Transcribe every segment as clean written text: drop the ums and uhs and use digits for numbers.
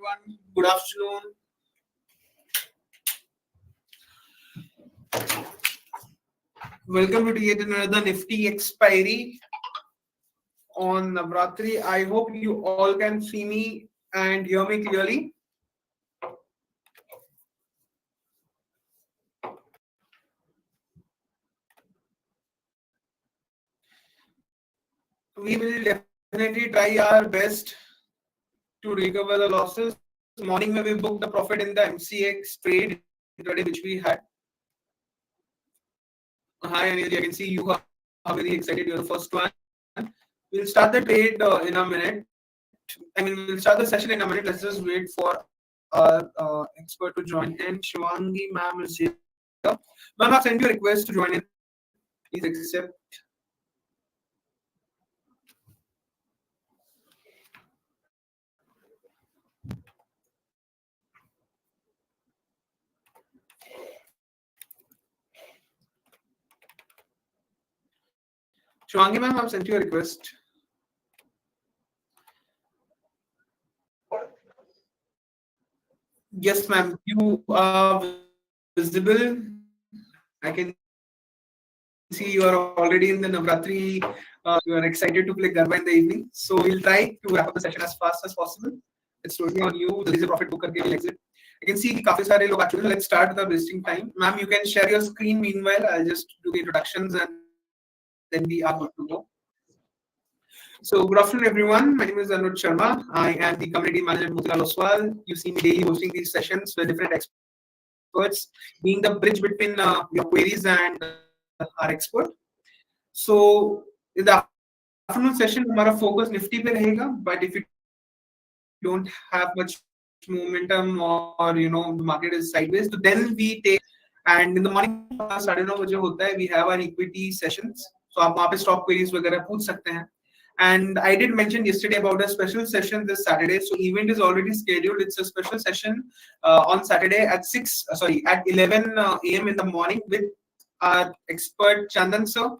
everyone. Good afternoon. Welcome to yet another Nifty Expiry on Navratri. I hope you all can see me and hear me clearly. We will definitely try our best to recover the losses. Morning when we booked the profit in the MCX trade intraday which we had. Hi Anil, I can see you are very excited. You're the first one. We'll start the trade in a minute. We'll start the session in a minute. Let's just wait for our expert to join in. Shivangi ma'am is here. Ma'am, I've sent you a request to join in. Please accept. Shivangi ma'am, I've sent you a request. Yes, ma'am. You are visible. I can see you are already in the Navratri. You are excited to play Garba in the evening. So we'll try to wrap up the session as fast as possible. It's totally on you. There is a profit booker will exit. I can see काफी सारे लोग actually. Let's start the wasting time. Ma'am, you can share your screen. Meanwhile, I'll just do the introductions and then we are good to go. So good afternoon, everyone. My name is Anuj Sharma. I am the community manager at Motilal Oswal. You see me daily hosting these sessions with different experts, being the bridge between your queries and our expert. So in the afternoon session, हमारा focus Nifty पे रहेगा. But if you don't have much momentum or the market is sideways, so then we take. And in the morning 9:30 बजे होता है. We have our equity sessions. So आप वहाँ पे stock queries वगैरह पूछ सकते हैं. And I did mention yesterday about a special session this Saturday. So event is already scheduled. It's a special session on Saturday at 11 a.m. in the morning with our expert Chandan sir.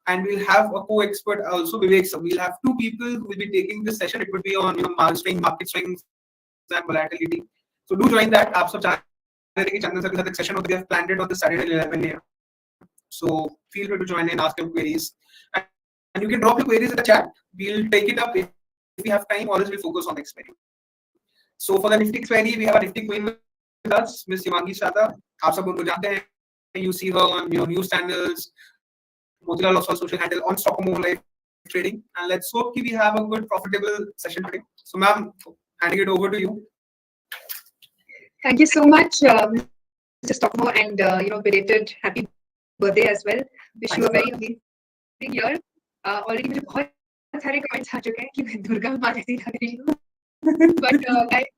And we'll have a co-expert also, Vivek sir. We'll have two people who will be taking this session. It would be on market swings and volatility. So do join that. आप सब चाह रहे हैं कि Chandan sir के साथ एक session होता है. We have planned it on the Saturday 11 a.m. So feel free to join in, ask your queries. And you can drop your queries in the chat. We'll take it up if we have time, or else we'll focus on the expiry. So for the Nifty expiry, we have a Nifty queen with us, Miss Shivangi Shada. आप सब उनको जानते हैं. You see her on news channels, Motilal Oswal social handle, on Stockholm live trading. And let's hope we have a good profitable session today. So ma'am, handing it over to you. Thank you so much, Mr. Stockmore, and belated happy birthday as well. Wish you a very amazing year. Already मुझे बहुत सारे comments आ चुके हैं कि मैं दुर्गा माँ जैसी लग रही हूँ. But guys,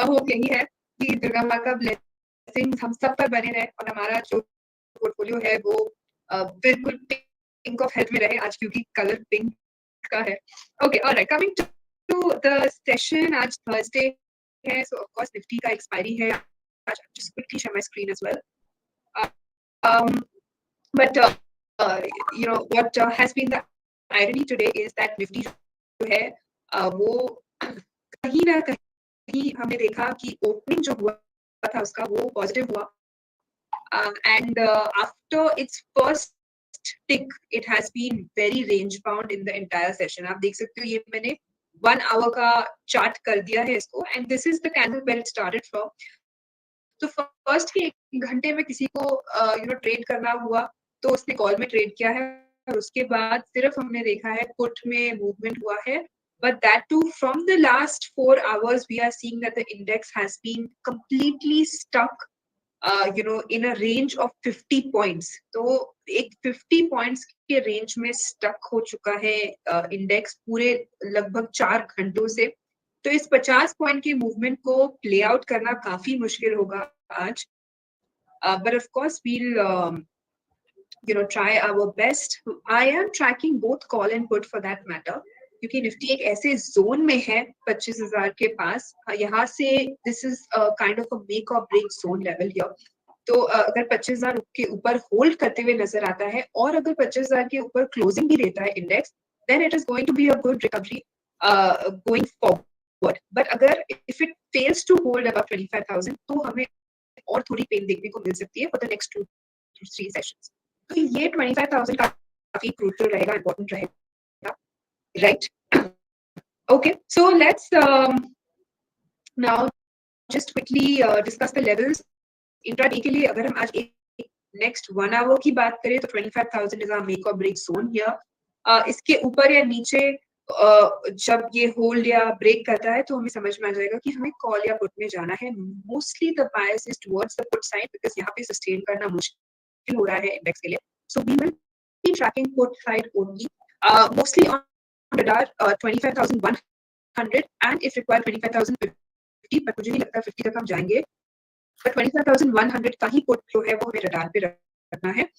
hope यही है कि दुर्गा माँ का blessings हम सब पर बने रहे और हमारा जो portfolio है वो बिल्कुल pink of health में रहे आज क्योंकि color pink का है. Okay, all right. Coming to the session, आज Thursday है, so of course Nifty का expiry है. I'll just quickly share my screen as well. But what has been the irony today is that Nifty जो है वो कहीं ना कहीं हमने देखा कि opening जो हुआ था उसका वो positive हुआ, and after its first tick it has been very range bound in the entire session. आप देख सकते हो ये मैंने 1 hour का chart कर दिया है इसको, and this is the candle where it started from. तो फर्स्ट के 1 घंटे में किसी को ट्रेड करना हुआ तो उसने कॉल में ट्रेड किया है और उसके बाद सिर्फ हमने देखा है पुट में मूवमेंट हुआ है. But that too from the last 4 hours we are seeing that the index has been completely stuck in a range of 50 points. तो एक 50 पॉइंट्स के रेंज में स्टक हो चुका है इंडेक्स पूरे लगभग 4 घंटों से. तो इस 50 पॉइंट के मूवमेंट को प्ले आउट करना काफी मुश्किल होगा आज. But of course we'll try our best. I am tracking both call and put for that matter क्योंकि निफ्टी एक ऐसे जोन में है 25,000 के पास. यहाँ से this is a kind of a make or break zone level here. तो अगर 25,000 के ऊपर होल्ड करते हुए नजर आता है और अगर 25,000 के ऊपर क्लोजिंग भी देता है index, then it is going to be a good recovery going forward. but अगर if it fails to hold above 25,000 तो हमें और थोड़ी पेन देखने को मिल सकती है for the next 2 to 3 sessions. तो ये 25,000 काफी crucial रहेगा, important रहेगा, right? Okay, so let's now just quickly discuss the levels. Intraday के लिए अगर हम आज एक next 1 hour की बात करें तो 25,000 is our make or break zone here. इसके ऊपर या नीचे जब ये होल्ड या ब्रेक करता है तो हमें समझ में आ जाएगा कि हमें कॉल या पुट में जाना है. Mostly the bias is towards the put side because यहाँ पे सस्टेन करना मुश्किल हो रहा है इंडेक्स के लिए. So we will be tracking put side only, mostly on radar 25,100 and if required 25,050, but मुझे नहीं लगता 50 तक हम जाएंगे. बट 25,100 का ही पुट जो है वो हमें रडार पे रखना है.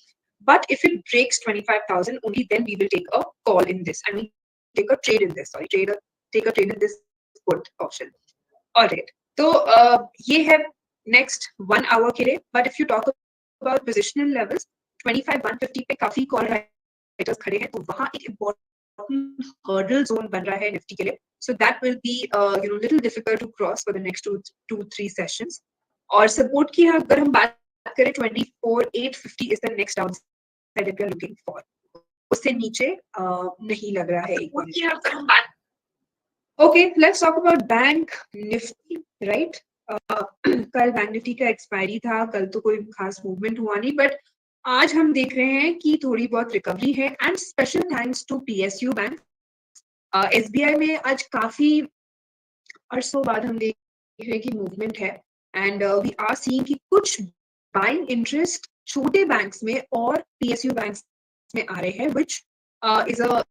But if it breaks 25,000, only then we will take a call in this. I mean, take a trade in this. Sorry, take a trade in this put option. All right. So ये है next 1 hour के लिए. But if you talk about positional levels, 25,150 पे काफी call writers खड़े हैं, तो वहाँ एक important hurdle zone बन रहा है निफ्टी के लिए. So that will be little difficult to cross for the next 2-3 sessions. और support की अगर हम बात करें 24,850 is the next downside that we are looking for. उससे नीचे नहीं लग रहा है. Okay, let's talk about bank nifty, right? कल बैंक निफ्टी का एक्सपायरी था, कल तो कोई खास मूवमेंट हुआ नहीं, बट आज हम देख रहे हैं कि थोड़ी बहुत रिकवरी है and special thanks to PSU bank. SBI में आज काफी अरसों बाद हम देख रहे हैं कि मूवमेंट है एंड वी आर सीइंग कि कुछ बाइंग इंटरेस्ट छोटे बैंक्स में और पीएसयू बैंक्स में आ रहे हैं, which is a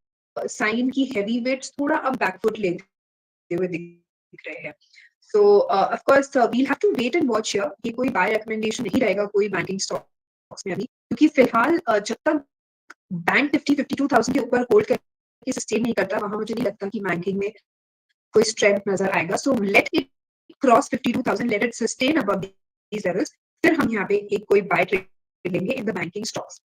sign कि heavy weights थोड़ा अब बैकफुट लेते हुए दिख रहे हैं. So of course we'll have to wait and watch here. ये कोई बाय रिकमेंडेशन नहीं रहेगा कोई बैंकिंग स्टॉक्स में अभी, क्योंकि फिलहाल जब तक बैंक निफ्टी 52,000 के ऊपर होल्ड करके सस्टेन नहीं करता, वहां मुझे नहीं लगता कि बैंकिंग में कोई स्ट्रेंथ नजर आएगा. So let it cross 52,000, let it sustain above these levels, फिर हम यहाँ पे एक कोई बाय ट्रेड लेंगे in the banking stocks.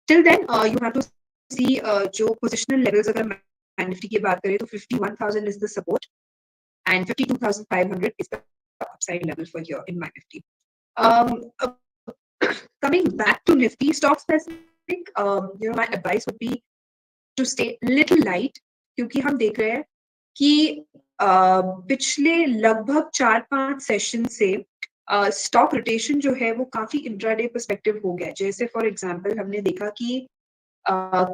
Till then you have to see जो positional levels अगर बैंक निफ्टी की बात करें तो 51,000 is the support and 52,500 is the upside level for here in bank nifty. Coming back to nifty stock specific, my advice would be to stay little light, क्योंकि हम देख रहे हैं कि पिछले लगभग 4-5 सेशन से स्टॉक रोटेशन जो है वो काफी इंट्राडे पर्सपेक्टिव हो गया. जैसे फॉर एग्जांपल हमने देखा कि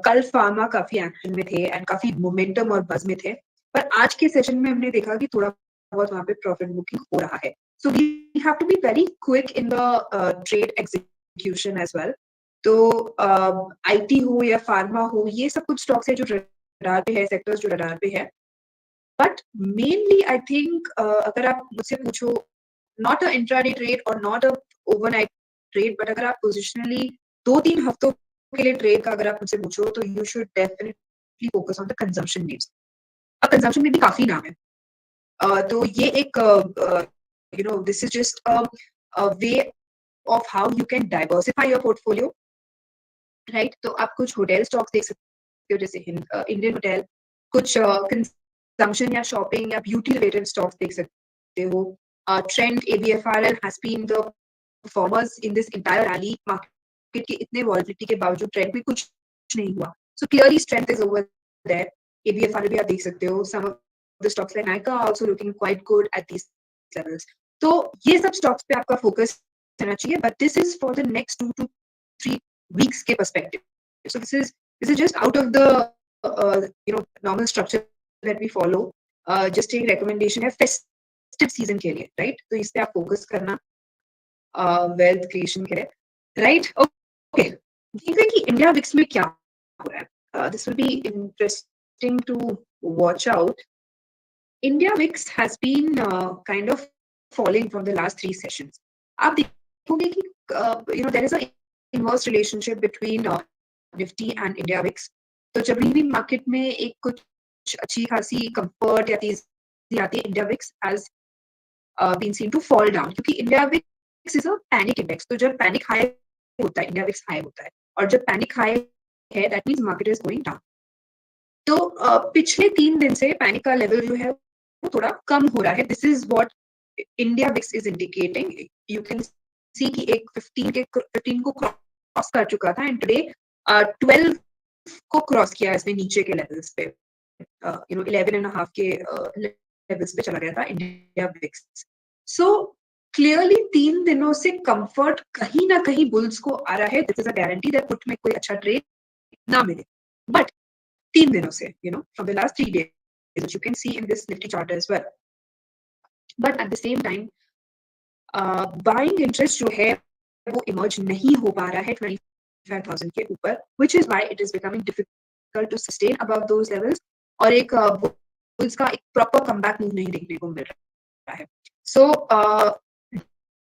कल फार्मा काफी एक्शन में थे एंड काफी मोमेंटम और बज में थे, पर आज के सेशन में हमने देखा कि थोड़ा बहुत वहां पे प्रॉफिट बुकिंग हो रहा है. So we have to be very quick in the trade execution as well. तो आईटी हो या फार्मा हो, ये सब कुछ स्टॉक्स है जो रडार पे है, सेक्टर्स जो रडार पे है. बट मेनली आई थिंक अगर आप मुझसे पूछो, नॉट अ इंट्राडे ट्रेड और not a overnight trade, but अगर आप पोजिशनली 2-3 हफ्तों के लिए ट्रेड का अगर आप मुझसे पूछो तो you should definitely focus on the consumption names. अब कंजम्पशन में भी काफी नाम है, तो ये एक this is just a way of how you can diversify your portfolio, right? तो आप कुछ होटल स्टॉक्स देख सकते हो जैसे इंडियन होटल, कुछ कंजम्पशन या शॉपिंग या ब्यूटी रिलेटेड स्टॉक्स देख सकते हो. Trend ABFRL has been the performers in this entire rally. Market के इतने वॉलेटिलिटी के बावजूद ट्रेंड में कुछ नहीं हुआ. So clearly strength is over there. ABFRL भी आप देख सकते हो. Some of the stocks like Nykaa are also looking quite good at these levels. तो ये सब स्टॉक्स पे आपका फोकस रहना चाहिए, but this is for the next 2 to 3 weeks के perspective. So this is just out of the normal structure that we follow. Just एक recommendation है festive season के लिए, right? तो इस पे आप फोकस करना wealth creation के लिए, right? Okay. देखते हैं कि इंडिया विक्स में क्या हो रहा है. This will be interesting to watch out. India VIX has been kind of falling from the last 3 sessions. आप देखोगे कि there is a inverse relationship between Nifty and India VIX. तो जब भी मार्केट में एक कुछ अच्छी खासी कंफर्ट या तेजी आती है, India VIX has been seen to fall down, क्योंकि India VIX is a panic index. तो जब पैनिक हाई होता है, India VIX हाई होता है, और जब पैनिक हाई है, that means market is going down. तो पिछले 3 दिन से पैनिक का लेवल जो है थोड़ा कम हो रहा है. This is what India VIX is indicating. You can see कि एक 15 को क्रॉस कर चुका था and today 12 को क्रॉस किया इसने नीचे के लेवल्स पे. 11.5 के लेवल्स पे चला गया था इंडिया VIX. So क्लियरली 3 दिनों से कंफर्ट कहीं ना कहीं बुल्स को आ रहा है. This is a guarantee that put में कोई अच्छा ट्रेड ना मिले. बट 3 दिनों से, from the last 3 days, which you can see in this Nifty chart as well. But at the same time, buying interest जो है वो emerge नहीं हो पा रहा है 25,000 के ऊपर, which is why it is becoming difficult to sustain above those levels. और एक bulls का एक proper comeback move नहीं देखने को मिल रहा है. So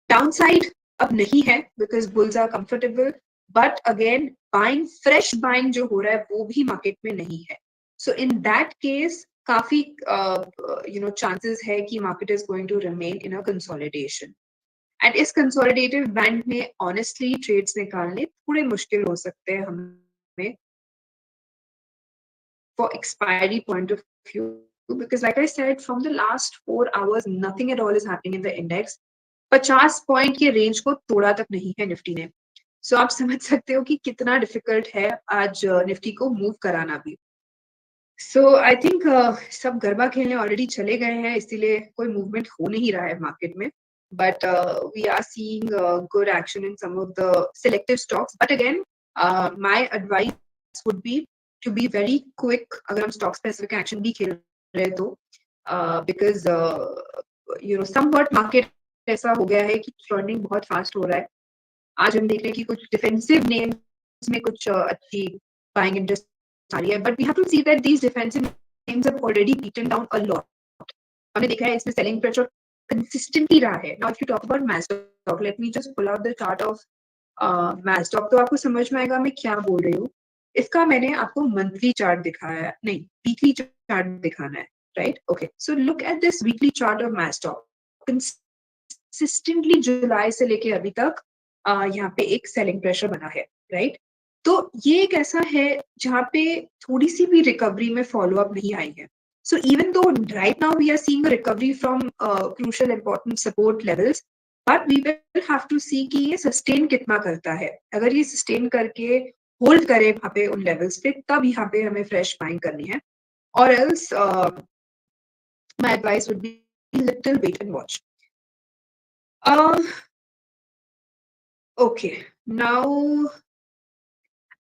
downside अब नहीं है because bulls are comfortable, but again fresh buying जो हो रहा है वो भी market में नहीं है. So in that case काफी chances है कि market is going to remain in a consolidation. And इस consolidative band में honestly trades निकालने थोड़े मुश्किल हो सकते हैं हमें for expiry point of view, because like I said, from the last 4 hours nothing at all is happening in the index. 50 point के रेंज को तोड़ा तक नहीं है निफ्टी ने. सो आप समझ सकते हो कि कितना डिफिकल्ट है आज निफ्टी को मूव कराना भी. सो आई थिंक सब गरबा खेलने ऑलरेडी चले गए हैं, इसीलिए कोई मूवमेंट हो नहीं रहा है मार्केट में. But we are seeing good action in some of the selective stocks. But again my advice would be to be very quick अगर हम स्टॉक स्पेसिफिक एक्शन भी खेल रहे हैं तो, बिकॉज समवट मार्केट ऐसा हो गया है कि टर्निंग बहुत फास्ट हो रहा है. आज हम देख रहे हैं कि कुछ डिफेंसिव नेम्स में कुछ अच्छी बाइंग इंटरेस्ट आ रही है, but we have to see that these defensive names have already beaten down a lot. हमने देखा है इसमें सेलिंग प्रेशर कंसिस्टेंटली रहा है. Now if you talk about Mastek, let me just pull out the chart of Mastek, तो आपको समझ में आएगा मैं क्या बोल रही हूँ. इसका मैंने आपको मंथली चार्ट दिखाया है, नहीं वीकली चार्ट दिखाना है, right? Okay, so look at this weekly chart of Mastek. Consistently जुलाई से लेके अभी तक यहाँ पे एक सेलिंग प्रेशर बना है, राइट? तो ये एक ऐसा है जहाँ पे थोड़ी सी भी रिकवरी में फॉलो अप नहीं आई है. So even though right now we are seeing a recovery from crucial important support levels, but we will have to see कि ये सस्टेन कितना करता है. अगर ये सस्टेन करके होल्ड करे वहाँ पे उन लेवल्स पे, तब यहाँ पे हमें फ्रेश बाइंग करनी है. और else my advice would be little wait and watch. Okay, now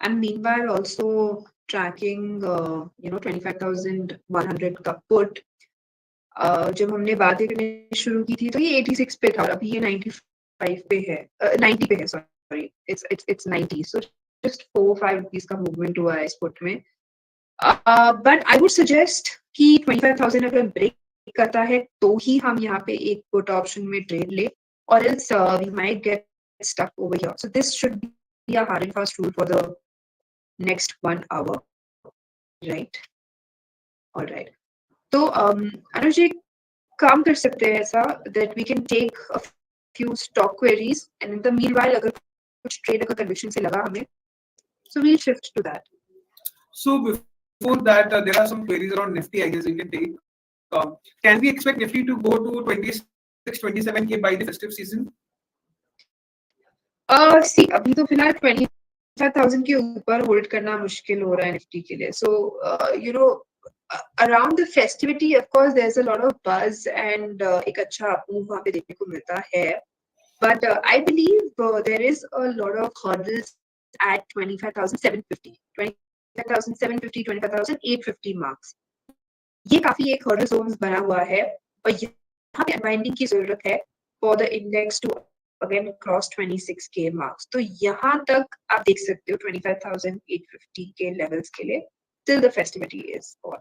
I'm meanwhile also tracking 25,100 का put. जब हमने बातें करनी शुरू की थी तो ये 86 पे था, अभी ये 95 पे है, 90 पे है, sorry, it's 90. So just 4-5 rupees का मूवमेंट हुआ है इस पुट में. बट आई वुड सजेस्ट कि 25,000 अगर ब्रेक करता है तो ही हम यहाँ पे एक पुट ऑप्शन में ट्रेड ले, or else we might get stuck over here. So this should be a hard and fast rule for the next 1 hour, right? All right. तो अनुज एक काम कर सकते हैं ऐसा that we can take a few stock queries and in the meanwhile अगर कुछ trade अगर कन्विक्शन से लगा हमें, so we'll shift to that. So before that, there are some queries around Nifty, I guess you can take. Can we expect Nifty to go to 26-27K by the festive season? See, अभी तो फिलहाल 25,000 के ऊपर hold करना मुश्किल हो रहा है निफ्टी के लिए. So around the festivity, of course, there's a lot of buzz and एक अच्छा मूव वहाँ पे देखने को मिलता है. But I believe there is a lot of hurdles at 25,750, 25,750, 25,850 marks. ये काफी एक hurdle zones बना हुआ है और यहाँ पे unwinding की जरूरत है for the index to again cross 26K marks. तो यहाँ तक आप देख सकते हो 25,850 के levels के लिए till the festivity is on.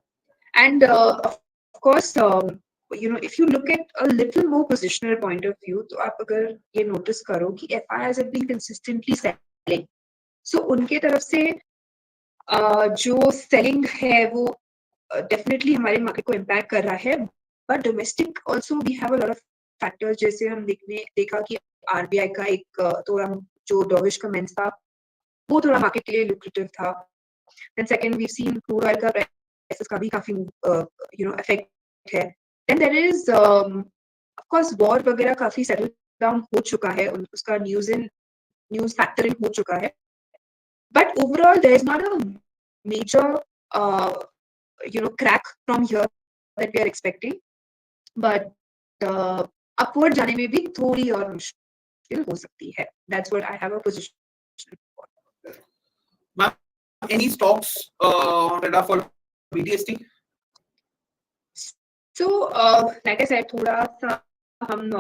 And of course, if you look at a little more positional point of view, तो आप अगर ये notice करो कि FIs have been consistently selling, so उनके तरफ से जो selling है वो definitely हमारे market को impact कर रहा है. But domestic also we have a lot of factors, जैसे हम देखा कि RBI का एक थोड़ा जो dovish comments था वो थोड़ा market के लिए lucrative था. Then second we've seen crude oil का prices का भी काफी effect है. Then there is of course war वगैरह काफी settle down हो चुका है, उसका news factor in हो चुका है. But overall, there is not a major crack from here that we are expecting. But upward जाने में भी थोड़ी और मुश्किल हो सकती है. That's what I have a position for. Ma'am, any stocks on radar for BTST? So, like I said, थोड़ा सा हम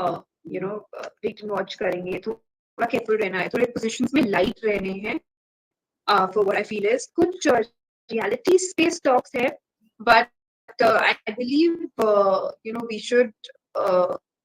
wait and watch करेंगे, थोड़ा careful रहना है, थोड़े positions में light रहने हैं. For what I feel is कुछ reality space stocks है, but I believe we should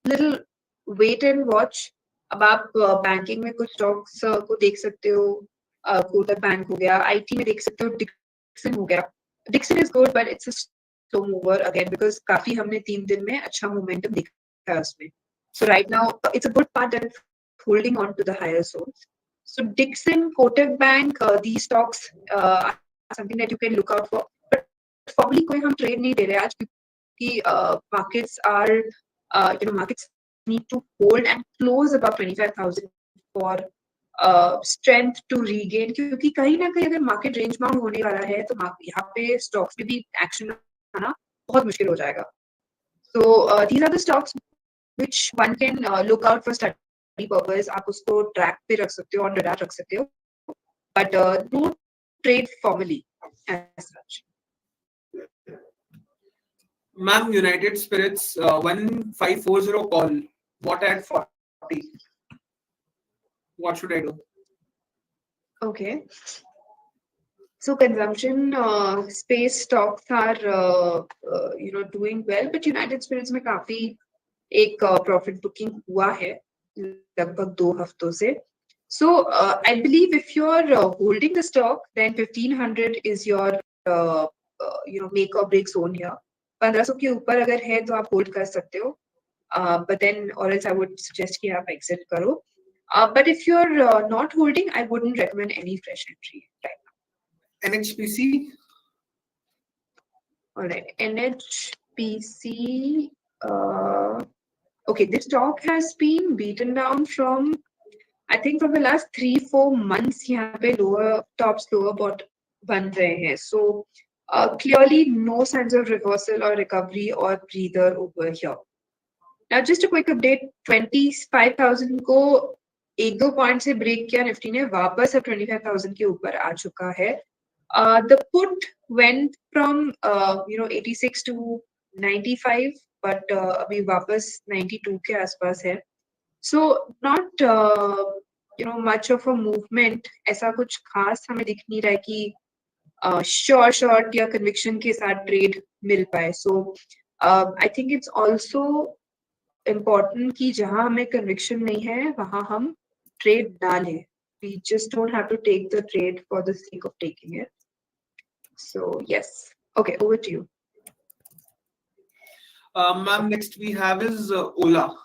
little wait and watch. अब आप banking में कुछ stocks को देख सकते हो, कोटक बैंक हो गया, IT में देख सकते हो, Dixon हो गया. Dixon is good, but it's a slow mover again because काफी हमने 3 दिन में अच्छा momentum देखा है उसमें. So right now it's a good part that holding on to the higher zones. So Dixon, Kotak Bank, these stocks are something that you can look out for. But probably कोई हम trade नहीं दे रहे आज क्योंकि markets are markets need to hold and close above 25,000 for strength to regain. क्योंकि कहीं ना कहीं अगर market range bound होने वाला है तो यहाँ पे stocks में भी action आना बहुत मुश्किल हो जाएगा. So these are the stocks which one can look out for study purpose. आप उसको track पे रख सकते हो, on radar रख सकते हो, but don't trade formally as such. Ma'am, United Spirits 1540 call. What at 40? What should I do? Okay. So consumption space stocks are doing well, but United Spirits में काफी एक profit booking हुआ है लगभग 2 हफ्तों से. So I believe if you're holding the stock, then 1500 is your make or break zone here. 1500 के ऊपर अगर है तो आप hold कर सकते हो. But then or else I would suggest कि आप exit करो. But if you're not holding, I wouldn't recommend any fresh entry right now. NHPC? All right, NHPC. Okay, this stock has been beaten down from, I think, from the last 3-4 months. यहाँ पे lower tops, lower bottom बन रहे हैं. So clearly no signs of reversal or recovery or breather over here. Now just a quick update, 25,000 को 1-2 point से break किया Nifty ने, वापस अब 25,000 के ऊपर आ चुका है. The put went from 86 to 95, but अभी वापस 92 के आसपास है. So not much of a movement. ऐसा कुछ खास हमें दिख नहीं रहा है कि short या conviction के साथ trade मिल पाए. So I think it's also important कि जहां हमें conviction नहीं है वहां हम trade ना लें. We just don't have to take the trade for the sake of taking it. So yes. Okay, over to you. Ma'am, next we have is Ola.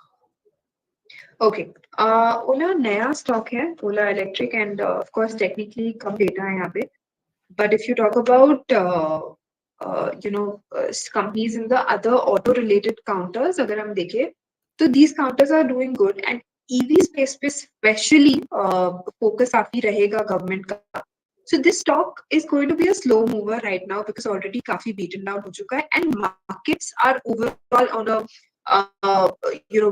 Okay. Ola नया stock है, Ola Electric, and of course technically come data है यहाँ पे. But if you talk about companies in the other auto related counters, अगर हम देखें तो these counters are doing good, and EV space पे especially focus काफी रहेगा government का. So this stock is going to be a slow mover right now because already काफी beaten down हो चुका है, and markets are overall on a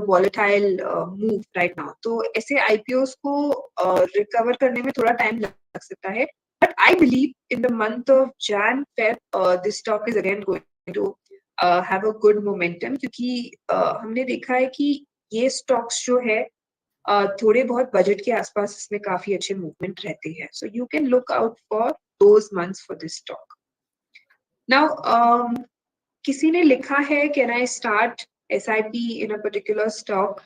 volatile move right now. तो ऐसे IPOs को recover करने में थोड़ा time लग सकता है. But I believe in the month of Jan-Feb, this stock is again going to have a good momentum क्योंकि हमने देखा है कि ये stocks जो है थोड़े बहुत budget के आसपास इसमें काफी अच्छे movement रहते हैं. So you can look out for those months for this stock. Now, किसी ने लिखा है, can I start SIP in a particular stock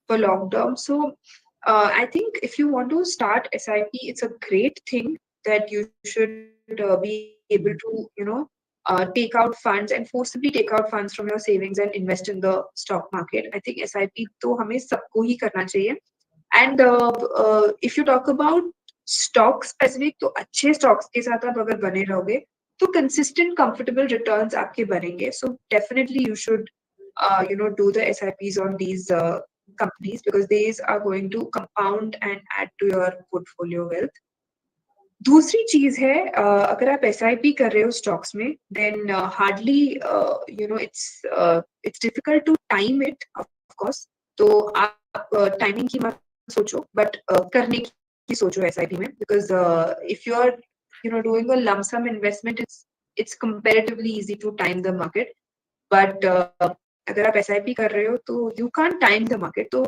for long term? So I think if you want to start SIP, it's a great thing that you should be able to take out funds and forcibly take out funds from your savings and invest in the stock market. I think SIP तो हमें सबको ही करना चाहिए. And if you talk about stock specific, तो अच्छे stocks के साथ आप अगर बने रहोगे तो consistent comfortable returns आपके बनेंगे. So definitely you should do the SIPs on these companies, because these are going to compound and add to your portfolio wealth. दूसरी चीज है, अगर आप SIP कर रहे हो स्टॉक्स में, then hardly it's difficult to time it, of course. तो आप टाइमिंग की मत सोचो, but करने की सोचो SIP में, because if you are doing a lump sum investment, it's comparatively easy to time the market. But अगर आप SIP कर रहे हो तो you can't time the market. तो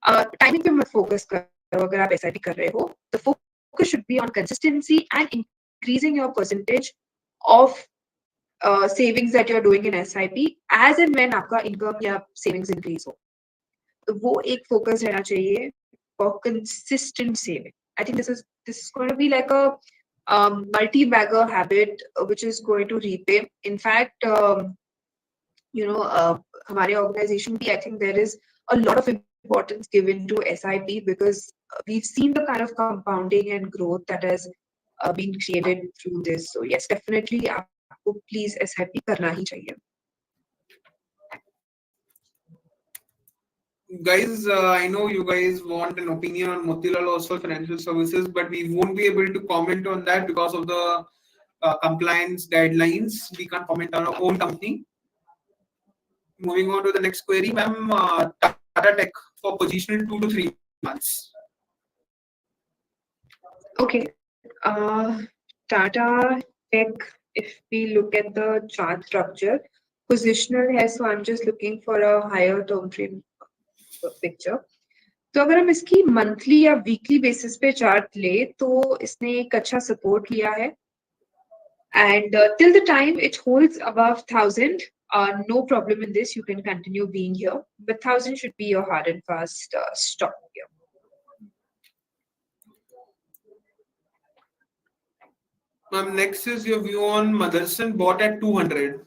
टाइमिंग पे मत फोकस करो अगर आप SIP कर रहे हो. The focus should be on consistency and increasing your percentage of savings that you're doing in SIP as and when आपका income या savings increase हो. तो वो एक focus रहना चाहिए for consistent saving. I think this is going to be like a multi-bagger habit which is going to repay. In fact, हमारे organization भी, I think there is a lot of importance given to SIP, because we've seen the kind of compounding and growth that has been created through this. So yes, definitely आपको please SIP करना ही चाहिए. Guys, I know you guys want an opinion on Motilal Oswal Financial Services, but we won't be able to comment on that because of the compliance guidelines. We can't comment on our own company. Moving on to the next query, ma'am. Tata Tech for positional 2 to 3 months. Okay. Tata Tech, if we look at the chart structure, positional है, so I'm just looking for a higher term frame picture. तो अगर हम इसकी monthly या weekly basis पे chart ले, तो इसने एक अच्छा सपोर्ट लिया है, and till the time it holds above 1000, no problem in this, you can continue being here, but 1000 should be your hard and fast stop here. Next is your view on Motherson bought at 200.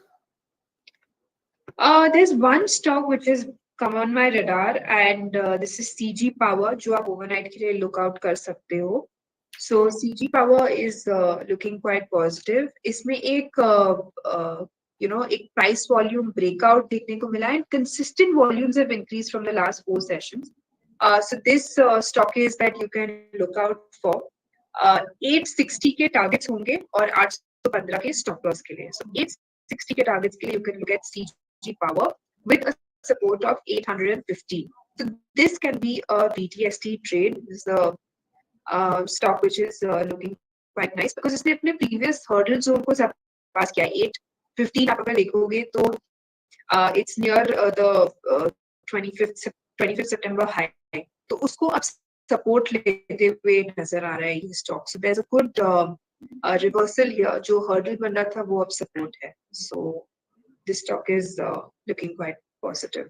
There's one stock which has come on my radar, and this is CG Power, जो आप overnight के लिए look out कर सकते हो. So CG Power is looking quite positive. इसमें एक एक price volume breakout देखने को मिला, and consistent volumes have increased from the last 4 sessions. So this stock is that you can look out for. 860 के targets होंगे और 815 के stop loss के लिए. So 860 के targets के लिए you can look at CG Power with a support of 815. So this can be a BTST trade. This is a stock which is looking quite nice, because इसने अपने previous hurdle zone को surpass किया. 815 आप अगर देखोगे तो it's near the 25th September high. तो उसको अब support लेते हुए नजर आ रहा है ये stock. So there's a good reversal here. जो hurdle बन रहा था वो अब support है. So this stock is looking quite positive.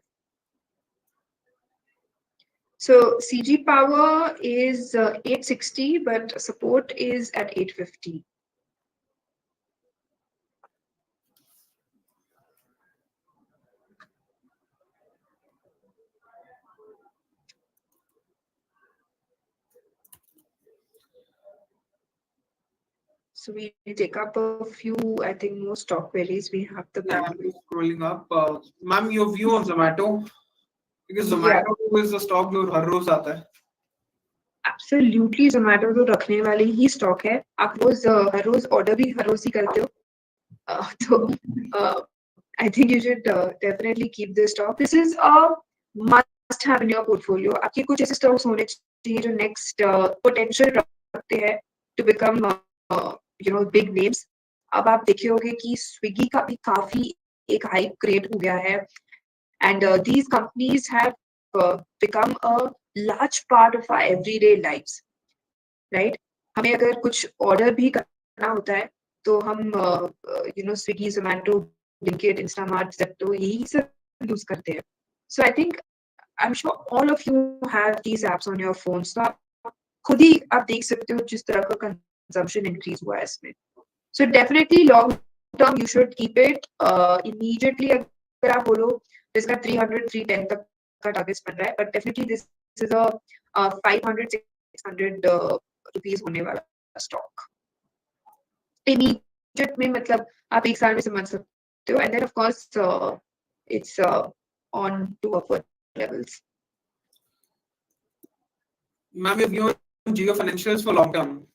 So CG Power is 860, but support is at 850. So we take up a few, I think, more stock queries. We have the Yeah, I'm scrolling up. Ma'am, your view on Zomato? Because Zomato is a stock जो हर रोज आता है. Absolutely, Zomato तो रखने वाली ही stock है. आप रोज हर रोज order भी हर रोज ही करते हो. So I think you should definitely keep this stock. This is a must have in your portfolio. आपके कुछ ऐसे stocks होने चाहिए जो next potential रखते हैं to become big names. अब आप देखे होंगे कि Swiggy का भी काफी एक hype create हो गया है, and these companies have become a large part of our everyday lives, right? हमें अगर कुछ order भी करना होता है तो हम Swiggy, Zomato, Blinkit, Instamart, Zepto यही सब use करते हैं. So I think I'm sure all of you have these apps on your phones. So आप खुद ही आप देख सकते हो जिस तरह का consumption increase हुआ है इसमें. So definitely long term you should keep it. Immediately अगर आप बोलो जिसका 300, 310 तक का targets बन रहा है, but definitely this is a 500, 600 rupees होने वाला stock. Immediate में मतलब आप एक साल में समझ सकते हो, and then of course it's on to upward levels. Ma'am, your view on Geo Financials for long term?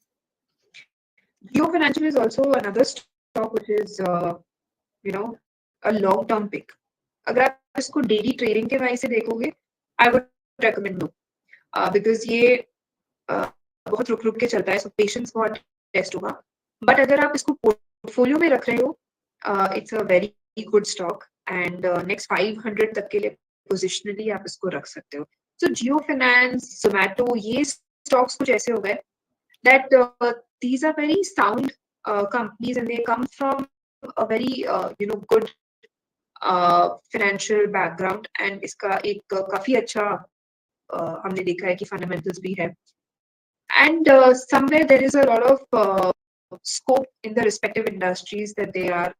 Geo Financial is also another stock which is a long term pick. अगर आप इसको डेली ट्रेडिंग के wise से देखोगे, I would recommend no, because ये बहुत रुक रुक के चलता है, सो पेशेंस बहुत टेस्ट होगा. बट अगर आप इसको पोर्टफोलियो में रख रहे हो, it's a very good stock and next 500 तक के लिए पोजिशनली आप इसको रख सकते हो. सो जियो फाइनेंस, जोमैटो, ये स्टॉक्स कुछ ऐसे हो गए that these are very sound companies and they come from a very good financial background and इसका एक काफी अच्छा हमने देखा है कि fundamentals भी है, and somewhere there is a lot of scope in the respective industries that they are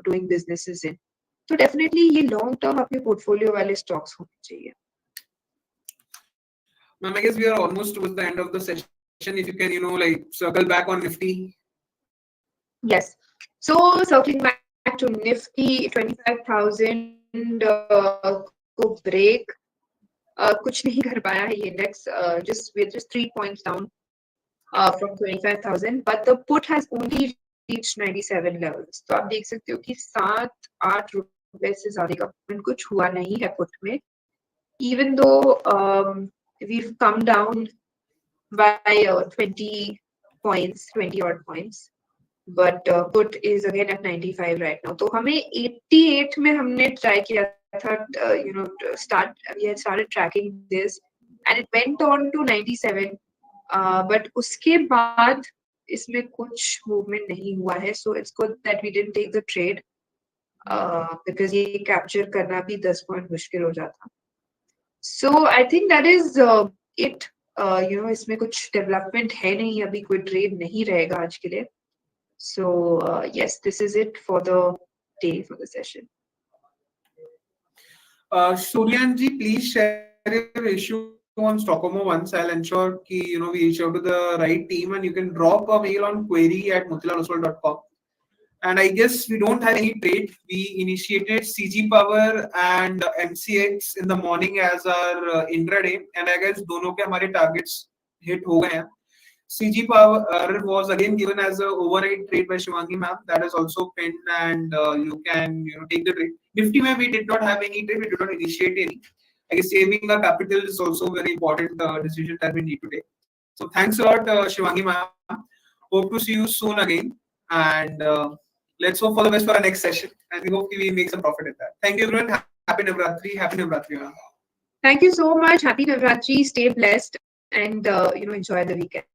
doing businesses in. So definitely ये long term अपने portfolio वाले stocks होने चाहिए. Ma'am, I guess we are almost towards the end of the session. If you can, like circle back on Nifty. Yes. So circling back to Nifty, 25,000 को break कुछ नहीं कर पाया है ये index, just 3 points down from 25,000, but the put has only reached 97 levels. तो आप देख सकते हो कि 7-8 रुपए से ज्यादा का कुछ हुआ नहीं है put में, even though we've come down by 20 points, 20 odd points, but put is again at 95 right now. तो हमें 88 में हमने try किया था, we had started tracking this and it went on to 97, but उसके बाद इसमें कुछ movement नहीं हुआ है, so it's good that we didn't take the trade because ये capture करना भी 10 point मुश्किल हो जाता. So I think that is it. इसमें कुछ डेवलपमेंट है नहीं, अभी कोई ट्रेड नहीं रहेगा आज के लिए. So yes, this is it for the day, for the session. Suryanji, please share your issue on Stockholm once. I'll ensure ki, we reach out to the right team, and you can drop a mail on query@motilaloswal.com. And I guess we don't have any trade. We initiated CG Power and MCX in the morning as our intraday, and I guess दोनों के हमारे targets hit हो गए हैं. CG Power was again given as a overnight trade by Shivangi ma'am. That is also pinned, and you can take the trade. Nifty में we did not have any trade. We did not initiate any. I guess saving our capital is also a very important decision that we need to take. So thanks a lot, Shivangi ma'am. Hope to see you soon again, and let's hope for the best for our next session. And we hope we make some profit in that. Thank you everyone. Happy Navratri. Happy Navratri, ma'am. Thank you so much. Happy Navratri. Stay blessed and enjoy the weekend.